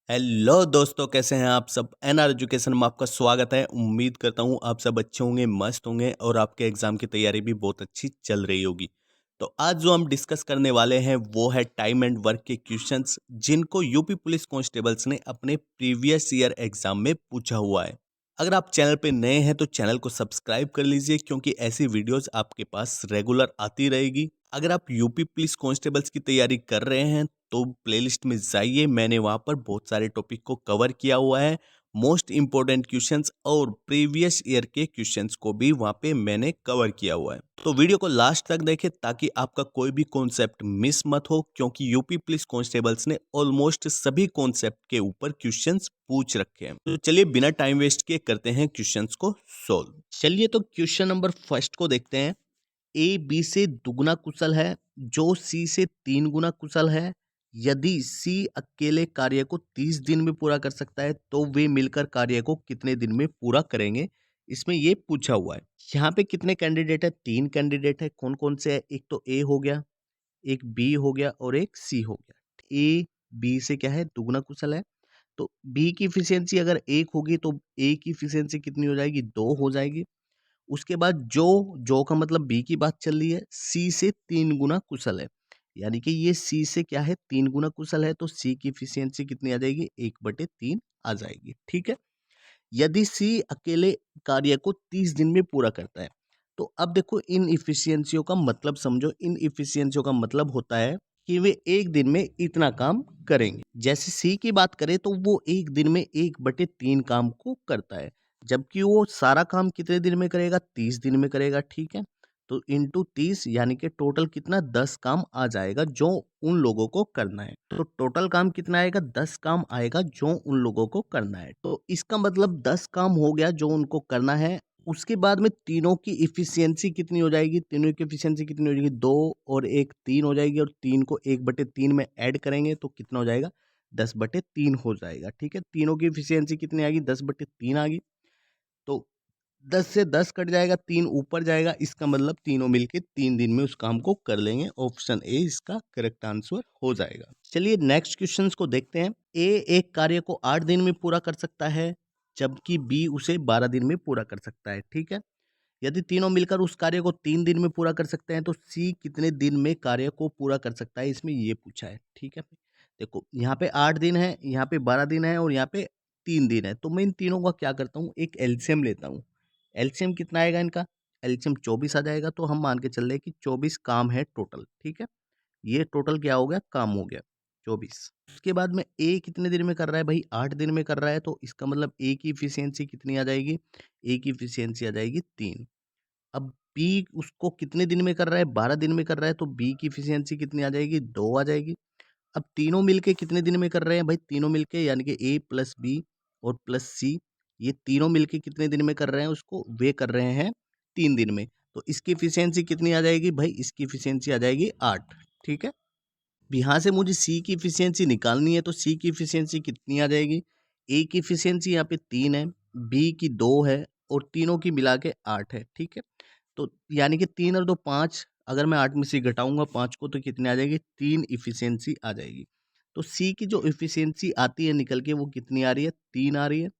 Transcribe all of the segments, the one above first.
Hello दोस्तों, कैसे हैं आप सब। एनआर एजुकेशन में आपका स्वागत है। उम्मीद करता हूँ आप सब अच्छे होंगे, मस्त होंगे और आपके एग्जाम की तैयारी भी बहुत अच्छी चल रही होगी। तो आज जो हम डिस्कस करने वाले हैं वो है टाइम एंड वर्क के क्वेश्चंस, जिनको यूपी पुलिस कांस्टेबल्स ने अपने प्रीवियस ईयर एग्जाम में पूछा हुआ है। अगर आप चैनल पे नए हैं तो चैनल को सब्सक्राइब कर लीजिए, क्योंकि ऐसी वीडियोस आपके पास रेगुलर आती रहेगी। अगर आप यूपी पुलिस कांस्टेबल्स की तैयारी कर रहे हैं तो प्लेलिस्ट में जाइए, मैंने वहां पर बहुत सारे टॉपिक को कवर किया हुआ है। मोस्ट इंपोर्टेंट क्वेश्चंस और प्रीवियस ईयर के क्वेश्चंस को भी वहां पे मैंने कवर किया हुआ है। तो वीडियो को लास्ट तक देखें ताकि आपका कोई भी कॉन्सेप्ट मिस मत हो, क्योंकि यूपी पुलिस कांस्टेबल्स ने ऑलमोस्ट सभी कॉन्सेप्ट के ऊपर क्वेश्चंस पूछ रखे हैं। तो चलिए बिना टाइम वेस्ट किए करते हैं क्वेश्चंस को सोल्व। चलिए तो क्वेश्चन नंबर फर्स्ट को देखते हैं। ए बी से दुगुना कुशल है जो सी से 3 गुना कुशल है। यदि सी अकेले कार्य को 30 दिन में पूरा कर सकता है तो वे मिलकर कार्य को कितने दिन में पूरा करेंगे, इसमें ये पूछा हुआ है। यहाँ पे कितने कैंडिडेट है? 3 कैंडिडेट है। कौन कौन से है? एक तो ए हो गया, एक बी हो गया और एक सी हो गया। ए बी से क्या है? दुगुना कुशल है। तो बी की इफिशियंसी अगर 1 होगी तो ए की इफिशियंसी कितनी हो जाएगी? 2 हो जाएगी। उसके बाद जो का मतलब बी की बात चल रही है, सी से 3 गुना कुशल है। यानी कि ये सी से क्या है? 3 गुना कुशल है, तो सी की इफिशियंसी कितनी आ जाएगी? 1/3 आ जाएगी। ठीक है। यदि सी अकेले कार्य को 30 दिन में पूरा करता है, तो अब देखो इन इफिशियंसियों का मतलब समझो। इन इफिशियंसियों का मतलब होता है कि वे एक दिन में इतना काम करेंगे। जैसे सी की बात करें तो वो एक दिन में 1/3 काम को करता है, जबकि वो सारा काम कितने दिन में करेगा? 30 दिन में करेगा। ठीक है। तो इंटू 30 यानी कि टोटल कितना? 10 काम आ जाएगा जो उन लोगों को करना है। तो टोटल काम कितना आएगा? 10 काम आएगा जो उन लोगों को करना है। तो इसका मतलब 10 काम हो गया जो उनको करना है। उसके बाद में तीनों की इफिशियंसी कितनी हो जाएगी? तीनों की इफिशियंसी कितनी हो जाएगी? 2 और 1 3 हो जाएगी, और 3 को 1/3 में ऐड करेंगे तो कितना हो जाएगा? 10/3 हो जाएगा। ठीक है। तीनों की इफिशियंसी कितनी आ गई? 10/3 आ गई। तो 10 से 10 कट जाएगा, 3 ऊपर जाएगा। इसका मतलब तीनों मिलके 3 दिन में उस काम को कर लेंगे। ऑप्शन ए इसका करेक्ट आंसर हो जाएगा। चलिए नेक्स्ट क्वेश्चंस को देखते हैं। ए एक कार्य को 8 दिन में पूरा कर सकता है, जबकि बी उसे 12 दिन में पूरा कर सकता है। ठीक है। यदि तीनों मिलकर उस कार्य को 3 दिन में पूरा कर सकते हैं तो सी कितने दिन में कार्य को पूरा कर सकता है, इसमें ये पूछा है। ठीक है। देखो यहाँ पे 8 दिन है, यहाँ पे 12 दिन है और यहाँ पे 3 दिन है। तो मैं इन तीनों का क्या करता हूँ? एक एलसीएम लेता हूँ। एलसीएम कितना आएगा इनका? एलसीएम 24 आ जाएगा। तो हम मान के चल रहे हैं कि 24 काम है टोटल। ठीक है। ये टोटल क्या हो गया? काम हो गया 24। उसके बाद में ए कितने दिन में कर रहा है भाई? 8 दिन में कर रहा है। तो इसका मतलब ए की इफिशियंसी कितनी आ जाएगी? ए की इफिशियंसी आ जाएगी 3। अब बी उसको कितने दिन में कर रहा है? 12 दिन में कर रहा है। तो बी की इफिशियंसी कितनी आ जाएगी? 2 आ जाएगी। अब तीनों मिलके कितने दिन में कर रहे हैं भाई? तीनों मिलके यानी कि ए प्लस बी और प्लस सी, ये तीनों मिलके कितने दिन में कर रहे हैं उसको? वे कर रहे हैं 3 दिन में। तो इसकी इफिशियंसी कितनी आ जाएगी भाई? इसकी इफिशियंसी आ जाएगी 8। ठीक है। अब यहाँ से मुझे सी की इफिशियंसी निकालनी है, तो सी की इफिशियंसी कितनी आ जाएगी? ए की इफिशियंसी यहाँ पे 3 है, बी की 2 है और तीनों की मिला के 8 है। ठीक है। तो यानी कि 3 और 2 5, अगर मैं 8 में से घटाऊंगा 5 को तो कितनी आ जाएगी? 3 इफिशियंसी आ जाएगी। तो सी की जो इफिशियंसी आती है निकल के, वो कितनी आ रही है? 3 आ रही है।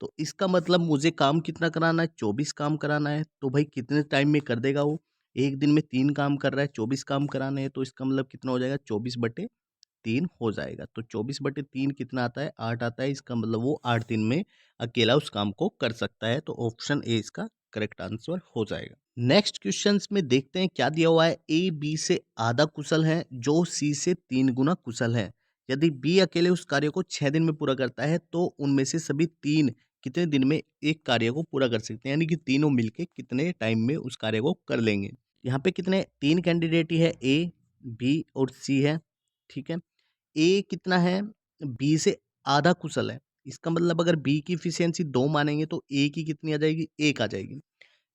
तो इसका मतलब मुझे काम कितना कराना है? 24 काम कराना है। तो भाई कितने टाइम में कर देगा वो? एक दिन में 3 काम कर रहा है, 24 काम कराने हैं, तो इसका मतलब कितना हो जाएगा? 24/3 हो जाएगा। तो 24/3 कितना आता है? 8 आता है। इसका मतलब वो 8 दिन में अकेला उस काम को कर सकता है। तो ऑप्शन ए इसका करेक्ट आंसर हो जाएगा। नेक्स्ट क्वेश्चंस में देखते हैं क्या दिया हुआ है। ए बी से आधा कुशल है जो सी से 3 गुना कुशल है। यदि बी अकेले उस कार्य को 6 दिन में पूरा करता है तो उनमें से सभी 3 कितने दिन में एक कार्य को पूरा कर सकते हैं, यानी कि तीनों मिलके कितने टाइम में उस कार्य को कर लेंगे। यहाँ पे कितने? 3 कैंडिडेट ही है, ए बी और सी है। ठीक है। ए कितना है? बी से आधा कुशल है। इसका मतलब अगर बी की इफिशियंसी 2 मानेंगे तो ए की कितनी आ जाएगी? 1 आ जाएगी।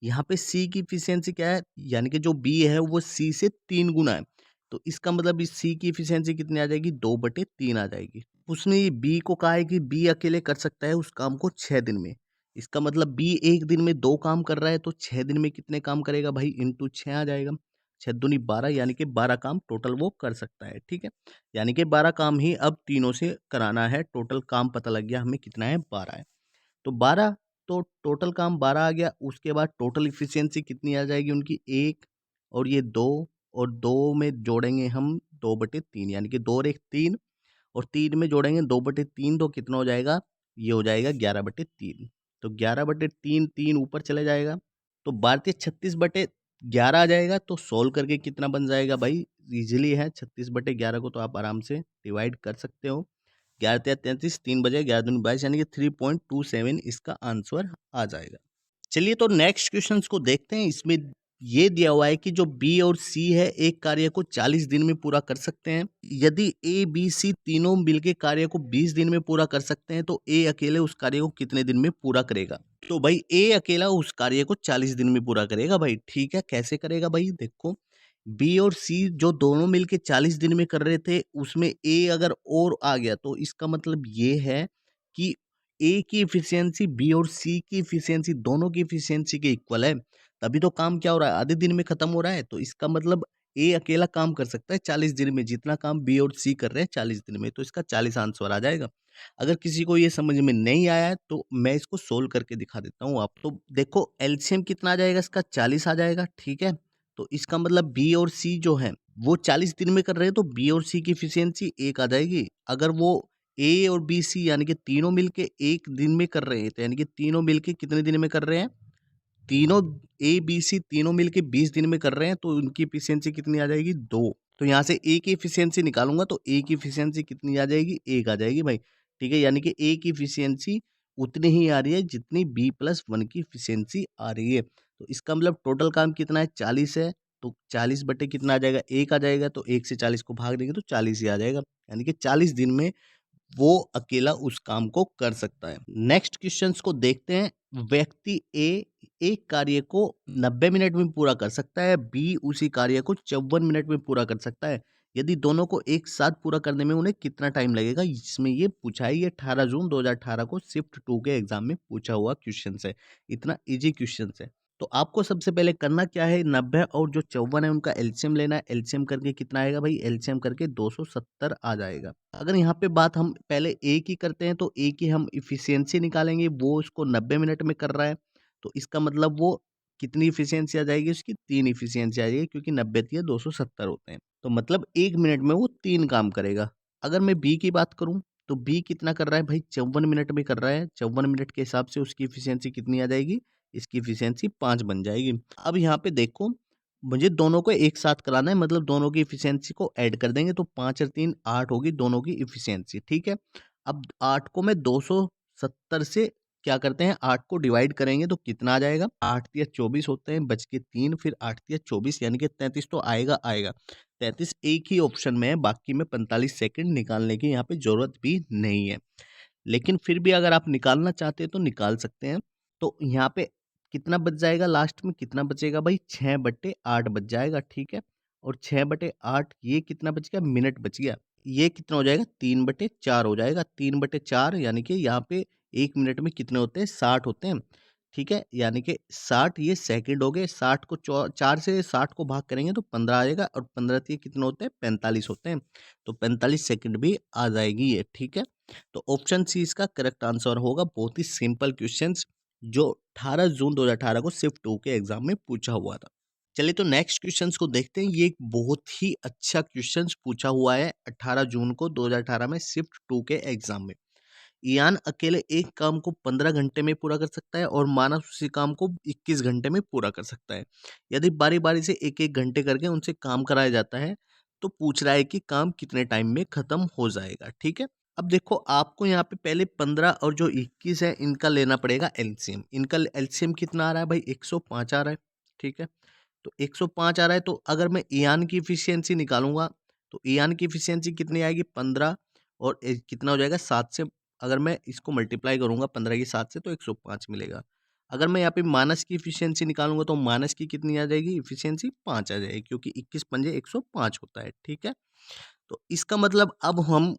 यहाँ पे सी की इफिशियंसी क्या है? यानी कि जो बी है वो सी से 3 गुना है। तो इसका मतलब इस सी की इफिशियंसी कितनी आ जाएगी? 2/3 आ जाएगी। उसने बी को कहा है कि बी अकेले कर सकता है उस काम को 6 दिन में। इसका मतलब बी एक दिन में 2 काम कर रहा है, तो 6 दिन में कितने काम करेगा भाई? इंटू 6 आ जाएगा। 6 दूनी 12 यानी कि 12 काम टोटल वो कर सकता है, ठीक है। यानी कि 12 काम ही अब तीनों से कराना है, टोटल काम पता लग गया हमें कितना है, 12 है। तो 12, तो टोटल काम 12 आ गया, उसके बाद टोटल एफिशिएंसी कितनी आ जाएगी उनकी, 1 और ये 2, और 2 में जोड़ेंगे हम 2/3 यानी कि 2 और 1 3, और 3 में जोड़ेंगे 2/3 तो कितना हो जाएगा, ये हो जाएगा 11/3। तो 11/3 3 ऊपर चले जाएगा, तो 32/36/11 आ जाएगा। तो सोल्व करके कितना बन जाएगा भाई, ईजिली है, 36/11 को तो आप आराम से डिवाइड कर सकते हो। 11×3 = 33, 3 बजे 11×2 = 22 यानी कि 3.27 इसका आंसर आ जाएगा। चलिए तो नेक्स्ट क्वेश्चंस को देखते हैं। इसमें ये दिया हुआ है कि जो बी और सी है एक कार्य को 40 दिन में पूरा कर सकते हैं। यदि ए बी सी तीनों मिलके कार्य को 20 दिन में पूरा कर सकते हैं तो ए अकेले उस कार्य को कितने दिन में पूरा करेगा। तो भाई ए अकेला उस कार्य को 40 दिन में पूरा करेगा भाई, ठीक है। कैसे करेगा भाई, देखो बी और सी जो दोनों मिलके 40 दिन में कर रहे थे उसमें ए अगर और आ गया तो इसका मतलब ये है कि ए की एफिशिएंसी बी और सी की एफिशिएंसी दोनों की एफिशिएंसी के इक्वल है, तभी तो काम क्या हो रहा है, आधे दिन में खत्म हो रहा है। तो इसका मतलब ए अकेला काम कर सकता है 40 दिन में, जितना काम बी और सी कर रहे हैं 40 दिन में, तो इसका 40 आंसर आ जाएगा। अगर किसी को ये समझ में नहीं आया है तो मैं इसको सोल्व करके दिखा देता हूँ आप। तो देखो एलसीएम कितना आ जाएगा इसका, 40 आ जाएगा, ठीक है। तो इसका मतलब बी और सी जो है वो 40 दिन में कर रहे हैं तो बी और सी की एफिशिएंसी 1 आ जाएगी। अगर वो ए और बी सी यानी कि तीनों मिलके 1 दिन में कर रहे हैं, तो यानी कि तीनों मिलके कितने दिन में कर रहे हैं, तीनों ए, बी, सी तीनों मिलके 20 दिन में कर रहे हैं, तो उनकी एफिशिएंसी कितनी आ जाएगी, 2। तो यहाँ से ए की एफिशिएंसी निकालूंगा तो ए की एफिशिएंसी कितनी आ जाएगी, 1 आ जाएगी भाई, ठीक है। यानी कि ए की एफिशिएंसी उतनी ही आ रही है जितनी B+1 की एफिशिएंसी आ रही है। तो इसका मतलब टोटल काम कितना है, 40 है, तो 40 बटे कितना आ जाएगा, 1 आ जाएगा। तो 1 से 40 को भाग देंगे तो 40 ही आ जाएगा, यानी कि 40 दिन में वो अकेला उस काम को कर सकता है। नेक्स्ट क्वेश्चंस को देखते हैं। व्यक्ति ए एक कार्य को 90 मिनट में पूरा कर सकता है, बी उसी कार्य को 54 मिनट में पूरा कर सकता है। यदि दोनों को एक साथ पूरा करने में उन्हें कितना टाइम लगेगा, इसमें ये पूछा है। ये 18 जून 2018 को शिफ्ट 2 के एग्जाम में पूछा हुआ क्वेश्चन है। इतना इजी क्वेश्चन है। तो आपको सबसे पहले करना क्या है, 90 और जो 54 है उनका एलसीएम लेना है। एलसीएम करके कितना आएगा भाई, एलसीएम करके 270 आ जाएगा। अगर यहाँ पे बात हम पहले ए की करते हैं तो ए की हम इफिशियंसी निकालेंगे, वो उसको 90 मिनट में कर रहा है, तो इसका मतलब वो कितनी इफिशियंसी आ जाएगी उसकी, 3 इफिशियंसी आ जाएगी, क्योंकि 90 दिए 270 होते हैं, तो मतलब 1 मिनट में वो 3 काम करेगा। अगर मैं बी की बात करूं तो बी कितना कर रहा है भाई, 54 मिनट में कर रहा है। 54 मिनट के हिसाब से उसकी इफिशियंसी कितनी आ जाएगी, इसकी इफिशियंसी 5 बन जाएगी। अब यहाँ पे देखो मुझे दोनों को एक साथ कराना है, मतलब दोनों की इफिशियंसी को ऐड कर देंगे तो 5 और 3 8 होगी दोनों की इफिशियंसी, ठीक है। अब 8 को मैं 270 से क्या करते हैं, 8 को डिवाइड करेंगे तो कितना आ जाएगा, 8 या 24 होते हैं, बच के 3, फिर 8 या 24 यानी कि 33 तो आएगा आएगा। 33 एक ही ऑप्शन में है, बाकी में 45 सेकंड निकालने की यहाँ पे जरूरत भी नहीं है। लेकिन फिर भी अगर आप निकालना चाहते हैं तो निकाल सकते हैं। तो यहाँ पे कितना बच जाएगा, लास्ट में कितना बचेगा भाई, 6/8 बच जाएगा, ठीक है। और 6/8 ये कितना बच गया, मिनट बच गया। ये कितना हो जाएगा, 3/4 हो जाएगा। 3/4 यानी कि यहाँ पे 1 मिनट में कितने होते हैं, 60 होते हैं, ठीक है। यानी कि 60 ये सेकंड हो गए। 60 को 4 से 60 को भाग करेंगे तो 15 आएगा, और 15 ये कितने होते हैं, 45 होते हैं। तो 45 सेकंड भी आ जाएगी ये, ठीक है। तो ऑप्शन सी इसका करेक्ट आंसर होगा। बहुत ही सिंपल क्वेश्चंस जो 18 जून 2018 को शिफ्ट 2 के एग्जाम में पूछा हुआ था। चलिए तो नेक्स्ट क्वेश्चंस को देखते हैं। ये एक बहुत ही अच्छा क्वेश्चंस पूछा हुआ है 18 जून को 2018 में शिफ्ट 2 के एग्जाम में। ईयान अकेले एक काम को 15 घंटे में पूरा कर सकता है और मानव उसी काम को 21 घंटे में पूरा कर सकता है। यदि बारी बारी से एक एक घंटे करके उनसे काम कराया जाता है तो पूछ रहा है कि काम कितने टाइम में खत्म हो जाएगा, ठीक है। अब देखो आपको यहाँ पे पहले 15 और जो 21 है इनका लेना पड़ेगा एलसीएम। इनका एलसीएम कितना आ रहा है भाई, 105 आ रहा है, ठीक है। तो 105 आ रहा है, तो अगर मैं ईयान की इफिशियंसी निकालूंगा तो ईयान की इफिशियंसी कितनी आएगी, 15, और कितना हो जाएगा 7 से, अगर मैं इसको मल्टीप्लाई करूंगा 15 की 7 से तो 105 मिलेगा। अगर मैं यहाँ पे माइनस की इफिशियंसी निकालूंगा तो माइनस की कितनी आ जाएगी, इफिशियंसी 5 आ जाएगी, क्योंकि 21 पंजे 105 होता है, ठीक है। तो इसका मतलब अब हम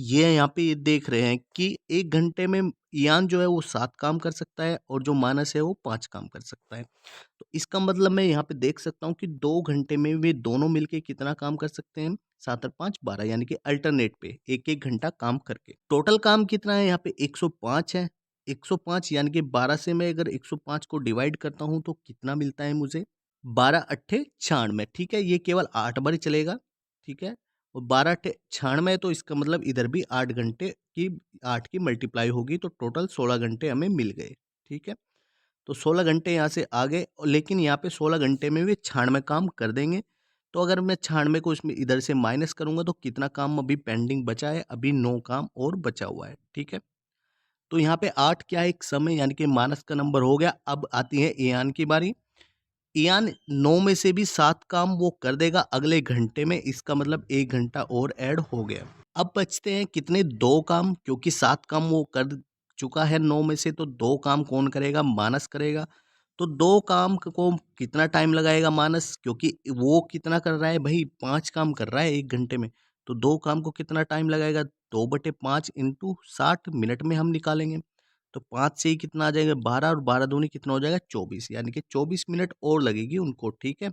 ये यहाँ पे ये देख रहे हैं कि 1 घंटे में इयान जो है वो 7 काम कर सकता है और जो मानस है वो 5 काम कर सकता है। तो इसका मतलब मैं यहाँ पे देख सकता हूँ कि 2 घंटे में वे दोनों मिलके कितना काम कर सकते हैं? 7 और 5 12 यानी कि अल्टरनेट पे 1-1 घंटा काम करके। टोटल काम कितना है यहाँ पे 105 है। 105 यानी कि 12 से मैं अगर 105 को डिवाइड करता हूँ तो कितना मिलता है मुझे? 12 अट्ठे 96 ठीक है? ये केवल 8 बार ही चलेगा, ठीक है? और 12 अट्ठे 96 तो इसका मतलब इधर भी 8 घंटे की 8 की मल्टीप्लाई होगी तो टोटल 16 घंटे हमें मिल गए, ठीक है? तो 16 घंटे यहाँ से आ गए और लेकिन यहाँ पे 16 घंटे में वे 96 काम कर देंगे। तो अगर मैं 96 को इसमें इधर से माइनस करूँगा तो कितना काम अभी पेंडिंग बचा है? अभी 9 काम और बचा हुआ है, ठीक है? तो यहाँ पे 8 क्या है? एक समय यानी कि मानस का नंबर हो गया। अब आती है ईयान की बारी। ईयान 9 में से भी 7 काम वो कर देगा अगले घंटे में, इसका मतलब 1 घंटा और ऐड हो गया। अब बचते हैं कितने? 2 काम, क्योंकि 7 काम वो कर चुका है 9 में से, तो 2 काम कौन करेगा? मानस करेगा। तो 2 काम को कितना टाइम लगाएगा मानस? क्योंकि वो कितना कर रहा है भई? 5 काम कर रहा है 1 घंटे में, तो 2 काम को कितना टाइम लगाएगा? 2/5 इंटू 60 मिनट में हम निकालेंगे। तो 5 से ही कितना आ जाएगा? 12 और 12 दूनी कितना हो जाएगा? 24 यानी कि 24 मिनट और लगेगी उनको, ठीक है?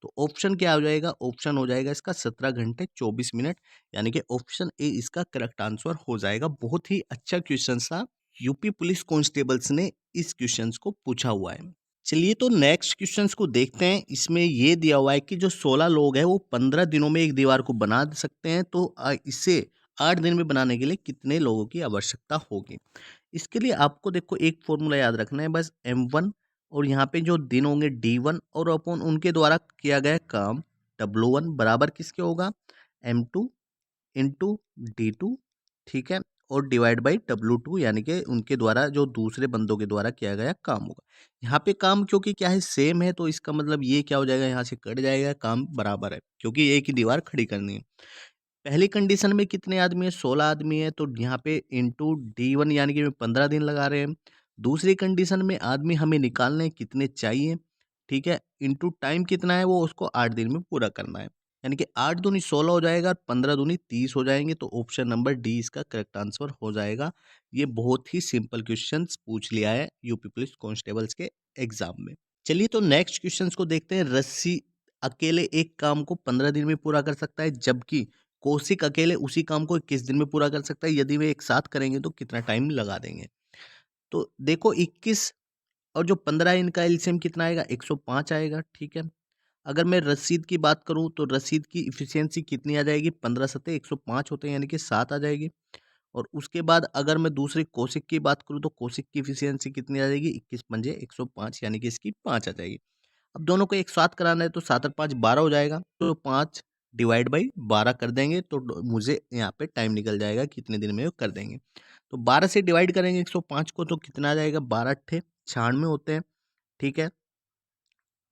तो ऑप्शन क्या हो जाएगा? ऑप्शन हो जाएगा इसका 17 घंटे 24 मिनट, यानी कि ऑप्शन ए इसका करेक्ट आंसर हो जाएगा। बहुत ही अच्छा क्वेश्चन था। यूपी पुलिस कांस्टेबल्स ने इस क्वेश्चंस को पूछा हुआ है। चलिए तो नेक्स्ट क्वेश्चंस को देखते हैं। इसमें ये दिया हुआ है कि जो 16 लोग हैं वो 15 दिनों में एक दीवार को बना सकते हैं, तो इसे 8 दिन में बनाने के लिए कितने लोगों की आवश्यकता होगी? इसके लिए आपको देखो एक फॉर्मूला याद रखना है बस, M1 और यहाँ पे जो दिन होंगे D1 और अपॉन उनके द्वारा किया गया काम W1 बराबर किसके होगा? M2 इंटू D2, ठीक है? और डिवाइड बाई W2 यानी कि उनके द्वारा जो दूसरे बंदों के द्वारा किया गया काम होगा। यहाँ पे काम क्योंकि क्या है? सेम है, तो इसका मतलब ये क्या हो जाएगा? यहाँ से कट जाएगा, काम बराबर है क्योंकि एक ही दीवार खड़ी करनी है। पहली कंडीशन में कितने आदमी है? 16 आदमी है, तो यहाँ पे इंटू D1 यानी कि 15 दिन लगा रहे हैं। दूसरी कंडीशन में आदमी हमें निकालने हैं कितने चाहिए, ठीक है? इंटू टाइम कितना है? वो उसको 8 दिन में पूरा करना है, यानी कि 8 दूनी 16 हो जाएगा और 15 दूनी 30 हो जाएंगे, तो ऑप्शन नंबर डी इसका करेक्ट आंसर हो जाएगा। ये बहुत ही सिंपल क्वेश्चन पूछ लिया है यूपी पुलिस कॉन्स्टेबल्स के एग्जाम में। चलिए तो नेक्स्ट क्वेश्चन को देखते हैं। रस्सी अकेले एक काम को 15 दिन में पूरा कर सकता है, जबकि कौशिक अकेले उसी काम को 21 दिन में पूरा कर सकता है। यदि वे एक साथ करेंगे तो कितना टाइम लगा देंगे? तो देखो 21 और जो 15 है इनका एलसीएम कितना आएगा? 105 आएगा, ठीक है? अगर मैं रसीद की बात करूं तो रसीद की इफिशियंसी कितनी आ जाएगी? 15 सत्ते 105 होते हैं, यानी कि 7 आ जाएगी। और उसके बाद अगर मैं दूसरे कौशिक की बात करूं तो कौशिक की इफिशियंसी कितनी आ जाएगी? 21 पंजे 105 यानी कि इसकी 5 आ जाएगी। अब दोनों को एक साथ कराना है तो 7 और 5 12 हो जाएगा, तो 5 डिवाइड बाई 12 कर देंगे तो मुझे यहाँ पे टाइम निकल जाएगा कितने दिन में वो कर देंगे। तो 12 से डिवाइड करेंगे 105 को तो कितना आ जाएगा? 12 अट्ठे 96 होते हैं, ठीक है?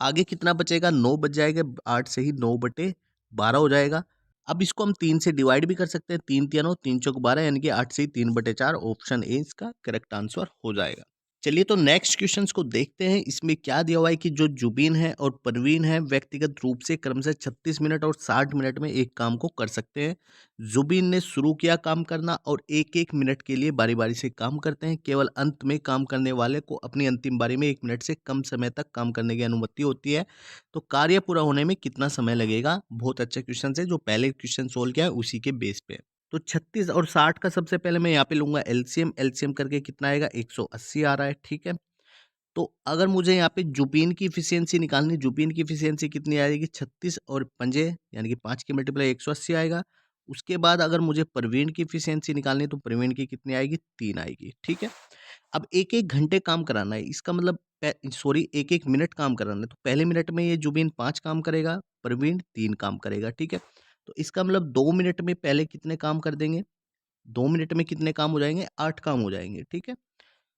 आगे कितना बचेगा? 9 बच जाएगा, 8 से ही 9/12 हो जाएगा। अब इसको हम 3 से डिवाइड भी कर सकते हैं, 3 तिया 9 3 चौक 12 यानी कि 8 से ही 3/4, ऑप्शन ए इसका करेक्ट आंसर हो जाएगा। चलिए तो नेक्स्ट क्वेश्चंस को देखते हैं। इसमें क्या दिया हुआ है कि जो जुबीन है और परवीन है व्यक्तिगत रूप से क्रमशः 36 मिनट और 60 मिनट में एक काम को कर सकते हैं। जुबीन ने शुरू किया काम करना और एक एक मिनट के लिए बारी बारी से काम करते हैं। केवल अंत में काम करने वाले को अपनी अंतिम बारी में 1 मिनट से कम समय तक काम करने की अनुमति होती है। तो कार्य पूरा होने में कितना समय लगेगा? बहुत अच्छा क्वेश्चन है, जो पहले क्वेश्चन सोल्व किया है उसी के बेस पे। तो 36 और 60 का सबसे पहले मैं यहाँ पे लूँगा एलसीएम। एलसीएम करके कितना आएगा? 180 आ रहा है, ठीक है? तो अगर मुझे यहाँ पे जुबीन की एफिशिएंसी निकालनी, जुबीन की एफिशिएंसी कितनी आएगी? 36 और पंजे यानी कि 5 की मल्टीप्लाई 180 आएगा। उसके बाद अगर मुझे प्रवीण की एफिशिएंसी निकालनी है तो प्रवीण की कितनी आएगी? 3 आएगी, ठीक है? अब 1-1 घंटे काम कराना है, इसका मतलब सॉरी 1-1 मिनट काम कराना है, तो पहले मिनट में ये जुबीन 5 काम करेगा, प्रवीण 3 काम करेगा, ठीक है? तो इसका मतलब 2 मिनट में पहले कितने काम कर देंगे? 2 मिनट में कितने काम हो जाएँगे? 8 काम हो जाएँगे, ठीक है?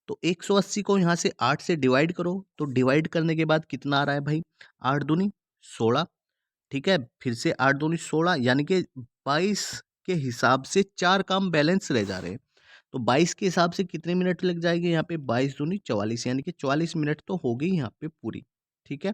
तो 180 को यहाँ से 8 से डिवाइड करो, तो डिवाइड करने के बाद कितना आ रहा है भाई? 8 दूनी 16, ठीक है? फिर से 8 दूनी 16 यानी कि 22 के हिसाब से 4 काम बैलेंस रह जा रहे हैं। तो 22 के हिसाब से कितने मिनट लग जाएँगे यहाँ पे? 22 दूनी 44 यानी कि 44 मिनट तो हो गई यहाँ पे पूरी, ठीक है?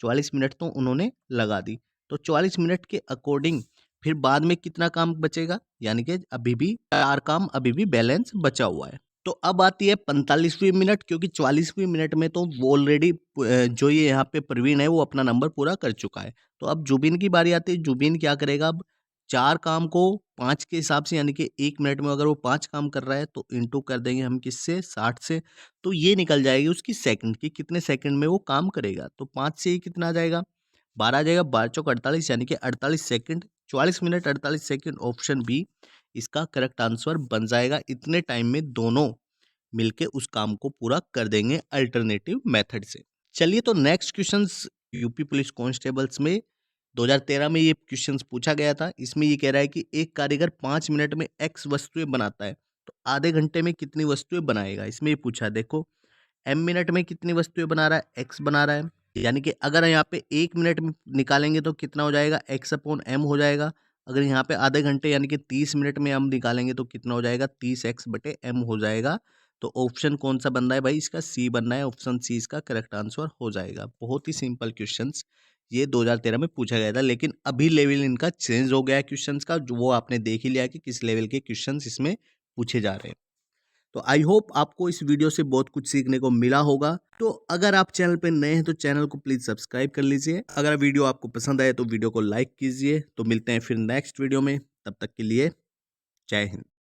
44 मिनट तो उन्होंने लगा दी। तो 44 मिनट के अकॉर्डिंग फिर बाद में कितना काम बचेगा, यानी कि अभी भी 4 काम अभी भी बैलेंस बचा हुआ है। तो अब आती है 45वीं मिनट, क्योंकि 44वीं मिनट में तो वो ऑलरेडी जो ये यहाँ पे प्रवीण है वो अपना नंबर पूरा कर चुका है। तो अब जुबिन की बारी आती है। जुबिन क्या करेगा, अब 4 काम को 5 के हिसाब से, यानी कि 1 मिनट में अगर वो 5 काम कर रहा है तो इंटू कर देंगे हम किससे, 60 से। तो ये निकल जाएगी उसकी सेकंड की कितने सेकंड में वो काम करेगा। तो 5 से ये कितना आ जाएगा, 12 आ जाएगा। 12 चौक 48, यानी कि 48 second, 44 minute 48 second. Option B इसका करेक्ट आंसर बन जाएगा। इतने टाइम में दोनों मिलके उस काम को पूरा कर देंगे अल्टरनेटिव मेथड से। चलिए, तो next questions UP police constables में 2013 में ये क्वेश्चंस पूछा गया था। इसमें ये कह रहा है कि एक कारीगर 5 मिनट में एक्स वस्तुएं बनाता है, तो आधे घंटे में कितनी वस्तुएं बनाएगा। इसमें ये पूछा है, देखो एम मिनट में कितनी वस्तुएं बना रहा है, एक्स बना रहा है। यानी कि अगर यहाँ पे 1 मिनट में निकालेंगे तो कितना हो जाएगा, एक्स अपॉन एम हो जाएगा। अगर यहाँ पे आधे घंटे यानी कि 30 मिनट में हम निकालेंगे तो कितना हो जाएगा, 30 एक्स बटे एम हो जाएगा। तो ऑप्शन कौन सा बन रहा है भाई, इसका सी बनना है। ऑप्शन सी इसका करेक्ट आंसर हो जाएगा। बहुत ही सिंपल क्वेश्चंस ये 2013 में पूछा गया था, लेकिन अभी लेवल इनका चेंज हो गया है क्वेश्चंस का, जो वो आपने देख ही लिया कि किस लेवल के क्वेश्चंस इसमें पूछे जा रहे हैं। तो आई होप आपको इस वीडियो से बहुत कुछ सीखने को मिला होगा। तो अगर आप चैनल पे नए हैं तो चैनल को प्लीज सब्सक्राइब कर लीजिए। अगर वीडियो आपको पसंद आए तो वीडियो को लाइक कीजिए। तो मिलते हैं फिर नेक्स्ट वीडियो में, तब तक के लिए जय हिंद।